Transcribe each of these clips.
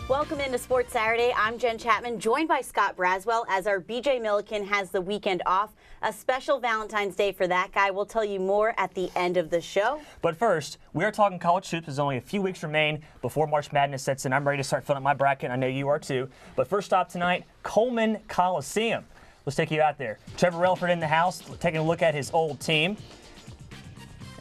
Welcome into Sports Saturday. I'm Jen Chapman, joined by Scott Braswell as our BJ Milliken has the weekend off. A special Valentine's Day for that guy. We'll tell you more at the end of the show. But first, we are talking college hoops. There's only a few weeks remain before March Madness sets in. I'm ready to start filling up my bracket. I know you are too. But first stop tonight, Coleman Coliseum. Let's take you out there. Trevor Relford in the house, taking a look at his old team.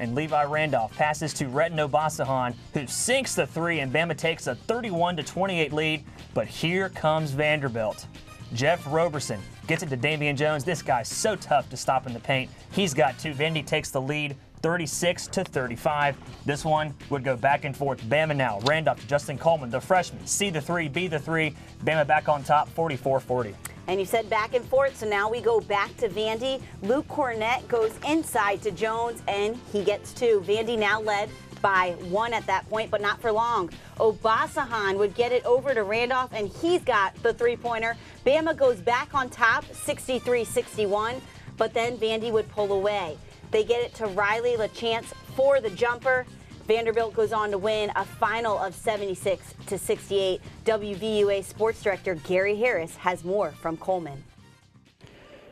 And Levi Randolph passes to Retin Obasahan, who sinks the three, and Bama takes a 31-28 lead. But here comes Vanderbilt. Jeff Roberson gets it to Damian Jones. This guy's so tough to stop in the paint. He's got two. Vandy takes the lead 36-35. This one would go back and forth. Bama now. Randolph to Justin Coleman, the freshman. C the three, B the three. Bama back on top, 44-40. And you said back and forth, so now we go back to Vandy. Luke Cornett goes inside to Jones, and he gets two. Vandy now led by one at that point, but not for long. Obasahan would get it over to Randolph, and he's got the three-pointer. Bama goes back on top, 63-61, but then Vandy would pull away. They get it to Riley LaChance for the jumper. Vanderbilt goes on to win a final of 76-68. WVUA Sports Director Gary Harris has more from Coleman.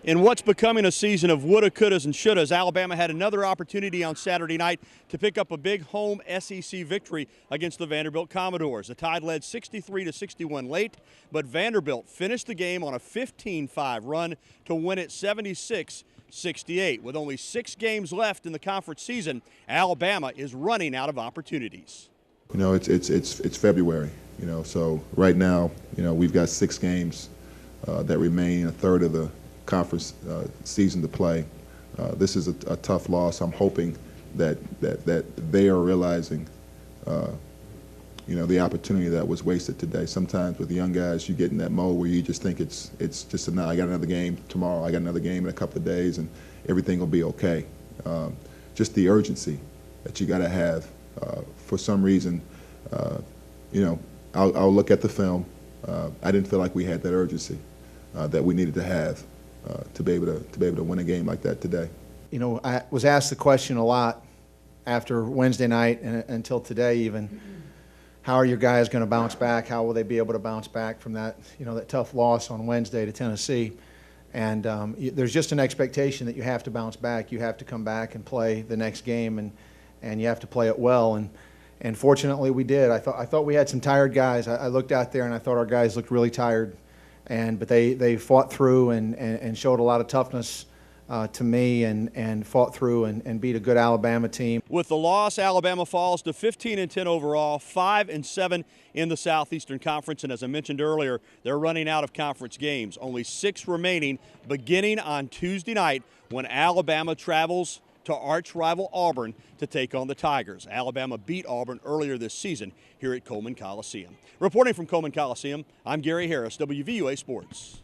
In what's becoming a season of woulda, couldas, and shouldas, Alabama had another opportunity on Saturday night to pick up a big home SEC victory against the Vanderbilt Commodores. The Tide led 63-61 late, but Vanderbilt finished the game on a 15-5 run to win it 76-68. With only 6 games left in the conference season, Alabama is running out of opportunities. You know, it's February. You know, so right now, you know, we've got 6 games that remain, a third of the conference season to play. This is a tough loss. I'm hoping that they are realizing, you know, the opportunity that was wasted today. Sometimes with young guys, you get in that mode where you just think it's just enough. I got another game tomorrow. I got another game in a couple of days, and everything will be okay. Just the urgency that you got to have. For some reason, you know, I'll look at the film. I didn't feel like we had that urgency that we needed to have to be able to win a game like that today. You know, I was asked the question a lot after Wednesday night and until today even. How are your guys going to bounce back? How will they be able to bounce back from that, you know, that tough loss on Wednesday to Tennessee? And there's just an expectation that you have to bounce back. You have to come back and play the next game, and you have to play it well. And fortunately, we did. I thought we had some tired guys. I looked out there and I thought our guys looked really tired. But they fought through and showed a lot of toughness to me and fought through and beat a good Alabama team. With the loss, Alabama falls to 15-10 overall, 5-7 in the Southeastern Conference. And as I mentioned earlier, they're running out of conference games. Only 6 remaining, beginning on Tuesday night when Alabama travels to arch rival Auburn to take on the Tigers. Alabama beat Auburn earlier this season here at Coleman Coliseum. Reporting from Coleman Coliseum, I'm Gary Harris, WVUA Sports.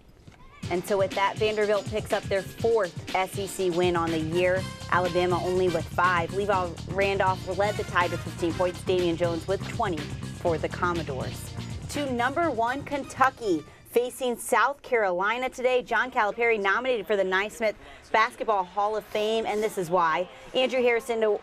And so with that, Vanderbilt picks up their 4th SEC win on the year. Alabama only with 5. Levi Randolph led the Tide with 15 points. Damian Jones with 20 for the Commodores. To number 1 Kentucky, facing South Carolina today. John Calipari nominated for the Naismith Basketball Hall of Fame, and this is why. Andrew Harrison to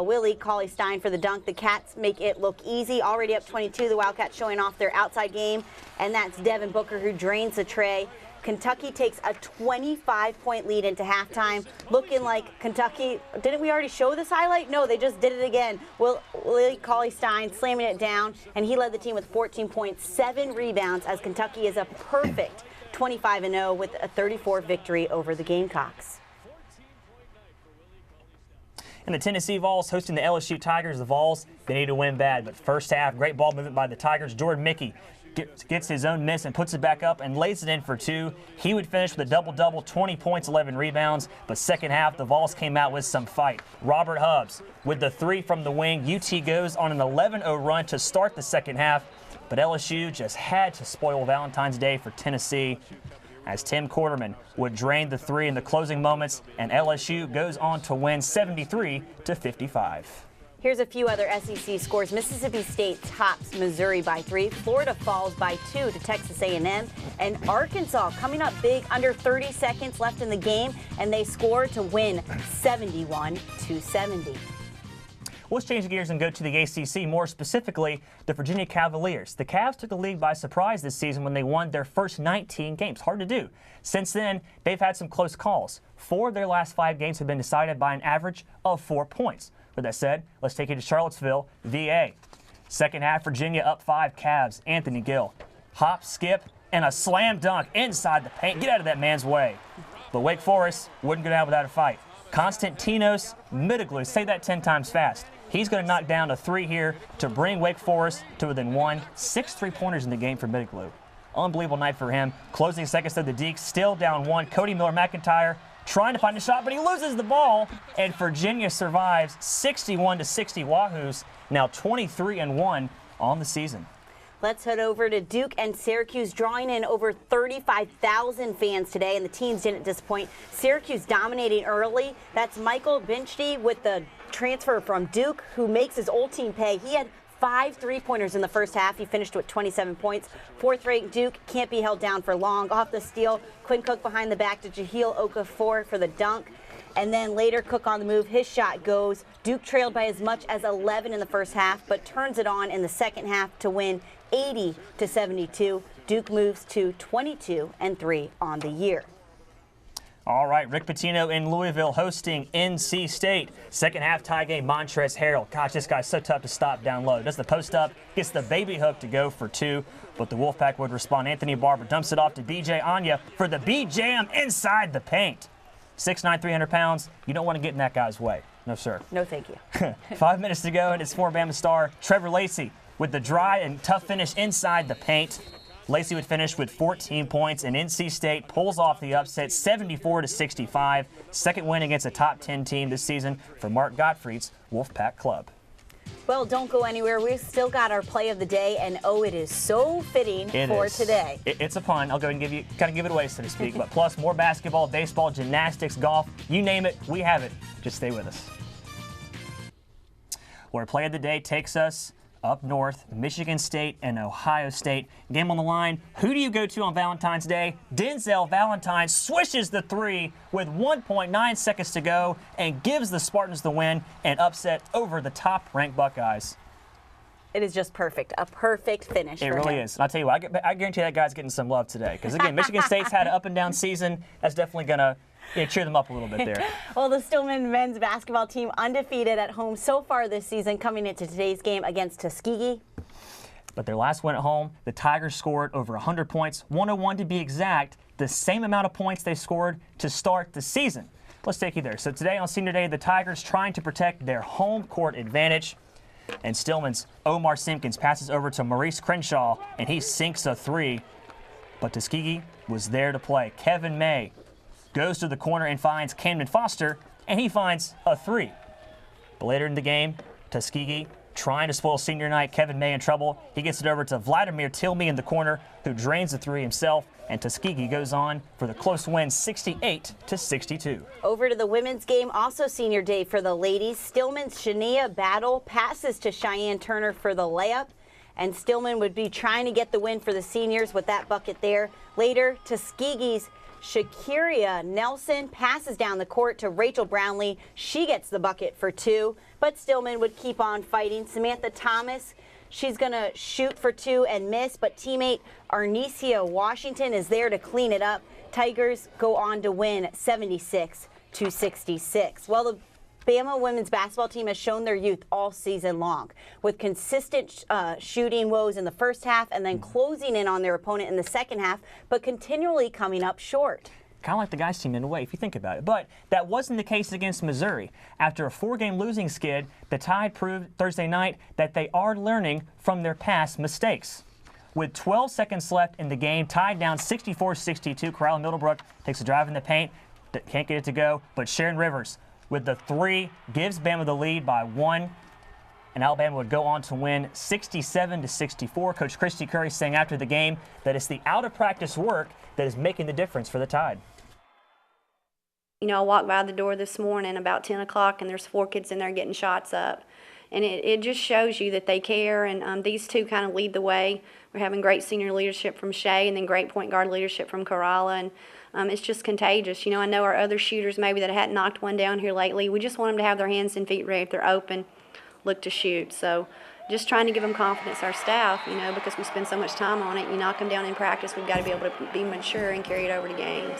Willie Cauley-Stein for the dunk. The Cats make it look easy. Already up 22, the Wildcats showing off their outside game, and that's Devin Booker who drains the tray. Kentucky takes a 25-point lead into halftime, looking like Kentucky. Didn't we already show this highlight? No, they just did it again. Willie Cauley-Stein slamming it down, and he led the team with 14 points, 7 rebounds, as Kentucky is a perfect 25-0 with a 34 victory over the Gamecocks. And the Tennessee Vols hosting the LSU Tigers. The Vols, they need to win bad, but first half, great ball movement by the Tigers. Jordan Mickey gets his own miss and puts it back up and lays it in for 2. He would finish with a double-double, 20 points, 11 rebounds. But second half, the Vols came out with some fight. Robert Hubbs with the 3 from the wing. UT goes on an 11-0 run to start the second half. But LSU just had to spoil Valentine's Day for Tennessee, as Tim Quarterman would drain the 3 in the closing moments, and LSU goes on to win 73-55. Here's a few other SEC scores. Mississippi State tops Missouri by 3. Florida falls by 2 to Texas A&M. And Arkansas coming up big, under 30 seconds left in the game, and they score to win 71-70. Let's change gears and go to the ACC, more specifically the Virginia Cavaliers. The Cavs took the league by surprise this season when they won their first 19 games. Hard to do. Since then, they've had some close calls. 4 of their last 5 games have been decided by an average of 4 points. With that said, let's take you to Charlottesville, VA. Second half, Virginia up 5, Cavs, Anthony Gill. Hop, skip, and a slam dunk inside the paint. Get out of that man's way. But Wake Forest wouldn't go down without a fight. Konstantinos Middleglou, say that 10 times fast. He's going to knock down a 3 here to bring Wake Forest to within 1. 6 3-pointers in the game for Middleglou. Unbelievable night for him. Closing seconds of the Deacs, still down 1. Cody Miller-McIntyre trying to find a shot, but he loses the ball, and Virginia survives 61-60 Wahoos, now 23-1 on the season. Let's head over to Duke and Syracuse, drawing in over 35,000 fans today, and the teams didn't disappoint. Syracuse dominating early. That's Michael Binchy with the transfer from Duke, who makes his old team pay. He had 5 3-pointers in the first half. He finished with 27 points. Fourth-ranked Duke can't be held down for long. Off the steal, Quinn Cook behind the back to Jahlil Okafor for the dunk. And then later, Cook on the move. His shot goes. Duke trailed by as much as 11 in the first half, but turns it on in the second half to win 80-72. Duke moves to 22-3 on the year. All right, Rick Pitino in Louisville hosting NC State. Second half tie game, Montrezl Harrell. Gosh, this guy's so tough to stop down low. Does the post up, gets the baby hook to go for 2, but the Wolfpack would respond. Anthony Barber dumps it off to BJ Anya for the B-Jam inside the paint. 6'9", 300 pounds. You don't want to get in that guy's way. No, sir. No, thank you. 5 minutes to go, and it's former Bama star Trevor Lacey with the dry and tough finish inside the paint. Lacey would finish with 14 points, and NC State pulls off the upset 74-65. Second win against a top 10 team this season for Mark Gottfried's Wolfpack Club. Well, don't go anywhere. We've still got our play of the day, and oh, it is so fitting today. It's a pun. I'll go and give it away, so to speak. But plus, more basketball, baseball, gymnastics, golf, you name it, we have it. Just stay with us. Where play of the day takes us up north, Michigan State and Ohio State. Game on the line. Who do you go to on Valentine's Day? Denzel Valentine swishes the 3 with 1.9 seconds to go and gives the Spartans the win and upset over the top-ranked Buckeyes. It is just perfect. A perfect finish for him. It really is. And I'll tell you what, I guarantee that guy's getting some love today. Because, again, Michigan State's had an up-and-down season. That's definitely going to cheer them up a little bit there. Well, the Stillman men's basketball team undefeated at home so far this season, coming into today's game against Tuskegee. But their last win at home, the Tigers scored over 100 points, 101 to be exact, the same amount of points they scored to start the season. Let's take you there. So today on Senior Day, the Tigers trying to protect their home court advantage. And Stillman's Omar Simpkins passes over to Maurice Crenshaw, and he sinks a 3. But Tuskegee was there to play. Kevin May goes to the corner and finds Camden Foster, and he finds a 3. But later in the game, Tuskegee trying to spoil senior night. Kevin May in trouble. He gets it over to Vladimir Tilmy in the corner, who drains the 3 himself, and Tuskegee goes on for the close win, 68-62. Over to the women's game, also Senior Day for the ladies. Stillman's Shania Battle passes to Cheyenne Turner for the layup, and Stillman would be trying to get the win for the seniors with that bucket there. Later, Tuskegee's Shakiria Nelson passes down the court to Rachel Brownlee. She gets the bucket for 2, but Stillman would keep on fighting. Samantha Thomas, she's going to shoot for 2 and miss, but teammate Arnesia Washington is there to clean it up. Tigers go on to win 76-66. Well, the Bama women's basketball team has shown their youth all season long with consistent shooting woes in the first half and then closing in on their opponent in the second half, but continually coming up short. Kind of like the guys' team in a way, if you think about it. But that wasn't the case against Missouri. After a 4-game losing skid, the Tide proved Thursday night that they are learning from their past mistakes. With 12 seconds left in the game, tied down 64-62, Corral Middlebrook takes a drive in the paint, can't get it to go, but Sharon Rivers with the 3 gives Bama the lead by 1, and Alabama would go on to win 67-64. Coach Christy Curry saying after the game that it's the out-of-practice work that is making the difference for the Tide. You know, I walked by the door this morning about 10 o'clock, and there's 4 kids in there getting shots up. And it just shows you that they care, and these 2 kind of lead the way. We're having great senior leadership from Shay and then great point guard leadership from Kerala, and it's just contagious. You know, I know our other shooters maybe that hadn't knocked one down here lately, we just want them to have their hands and feet ready if they're open. look to shoot. So just trying to give them confidence, our staff, because we spend so much time on it. You knock them down in practice, we've got to be able to be mature and carry it over to games.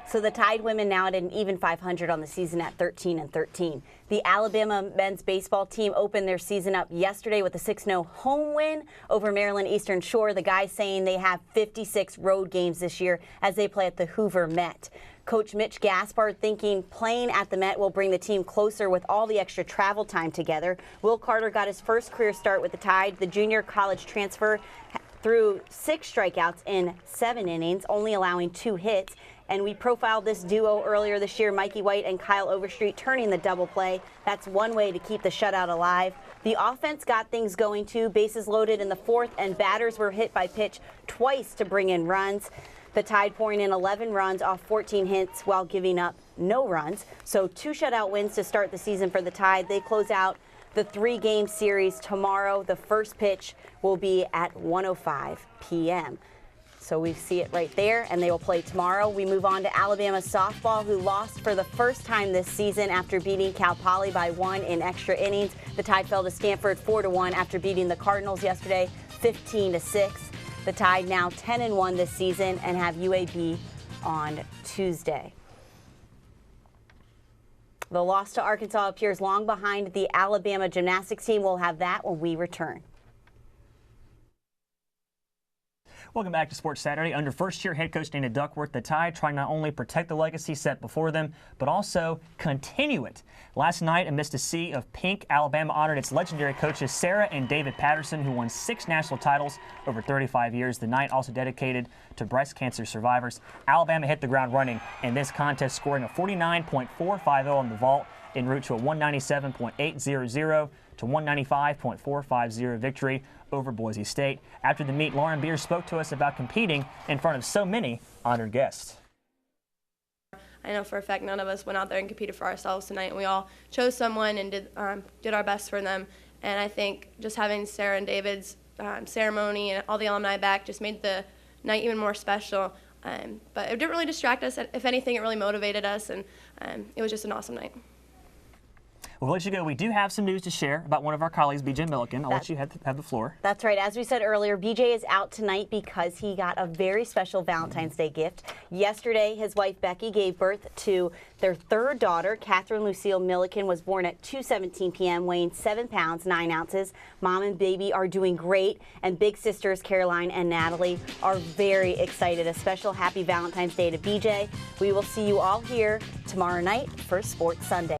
So the Tide women now at an even 500 on the season at 13-13. The Alabama men's baseball team opened their season up yesterday with a 6-0 home win over Maryland Eastern Shore. The guys saying they have 56 road games this year as they play at the Hoover Met. Coach Mitch Gaspard thinking playing at the Met will bring the team closer with all the extra travel time together. Will Carter got his first career start with the Tide. The junior college transfer threw 6 strikeouts in 7 innings, only allowing 2 hits. And we profiled this duo earlier this year, Mikey White and Kyle Overstreet turning the double play. That's one way to keep the shutout alive. The offense got things going too. Bases loaded in the 4th, and batters were hit by pitch twice to bring in runs. The Tide pouring in 11 runs off 14 hits while giving up no runs. So 2 shutout wins to start the season for the Tide. They close out the 3-game series tomorrow. The first pitch will be at 1:05 p.m. So we see it right there, and they will play tomorrow. We move on to Alabama softball, who lost for the first time this season after beating Cal Poly by 1 in extra innings. The Tide fell to Stanford 4-1 after beating the Cardinals yesterday 15-6. The Tide now 10-1 this season and have UAB on Tuesday. The loss to Arkansas appears long behind the Alabama gymnastics team. We'll have that when we return. Welcome back to Sports Saturday. Under first-year head coach Dana Duckworth, the Tide trying not only protect the legacy set before them, but also continue it. Last night, amidst a sea of pink, Alabama honored its legendary coaches Sarah and David Patterson, who won 6 national titles over 35 years. The night also dedicated to breast cancer survivors. Alabama hit the ground running in this contest, scoring a 49.450 on the vault en route to a 197.800 to 195.450 victory over Boise State. After the meet, Lauren Beers spoke to us about competing in front of so many honored guests. I know for a fact none of us went out there and competed for ourselves tonight, and we all chose someone and did our best for them. And I think just having Sarah and David's ceremony and all the alumni back just made the night even more special. But it didn't really distract us. If anything, it really motivated us, and it was just an awesome night. Well, we'll let you go. We do have some news to share about one of our colleagues, BJ Milliken. I'll let you have the floor. That's right. As we said earlier, BJ is out tonight because he got a very special Valentine's Day gift. Yesterday, his wife Becky gave birth to their 3rd daughter. Catherine Lucille Milliken was born at 2:17 p.m., weighing 7 pounds, 9 ounces. Mom and baby are doing great, and big sisters Caroline and Natalie are very excited. A special happy Valentine's Day to BJ. We will see you all here tomorrow night for Sports Sunday.